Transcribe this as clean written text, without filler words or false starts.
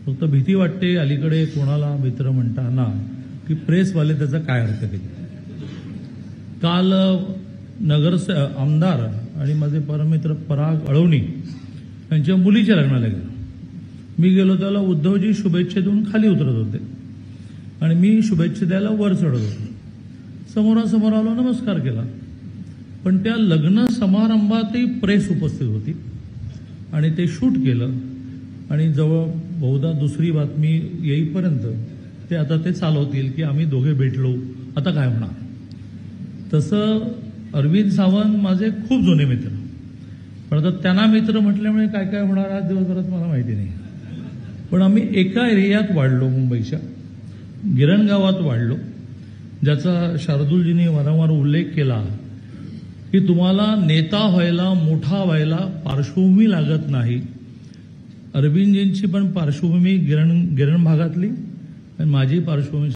फक्त भीती वाटते अलीकडे कोणाला मित्र म्हणताना की प्रेसवाले त्याचा काय अर्थ घेतील. काल आमदार आणि माझे परमित्र पराग अळवणी यांच्या मुलीच्या लग्नाला गेलो. मी गेलो त्याला उद्धवजी शुभेच्छा देऊन खाली उतरत होते आणि मी शुभेच्छा द्यायला वर चढत होतो. समोरासमोर आलो, नमस्कार केला. पण त्या लग्न समारंभातही प्रेस उपस्थित होती आणि ते शूट केलं आणि जवळ बहुधा दुसरी बातमी येईपर्यंत ते आता ते चालवतील की आम्ही दोघे भेटलो, आता काय होणार. तसं अरविंद सावंत माझे खूप जुने मित्र, पण आता त्यांना मित्र म्हटल्यामुळे काय काय होणार आज दिवसभरात मला माहिती नाही. पण आम्ही एका एरियात वाढलो, मुंबईच्या गिरण गावात वाढलो, ज्याचा शार्दूलजींनी वारंवार उल्लेख केला की तुम्हाला नेता व्हायला, मोठा व्हायला पार्श्वभूमी लागत नाही. अरविंदजींची पण पार्श्वभूमी गिरण भागातली आणि माझी पार्श्वभूमी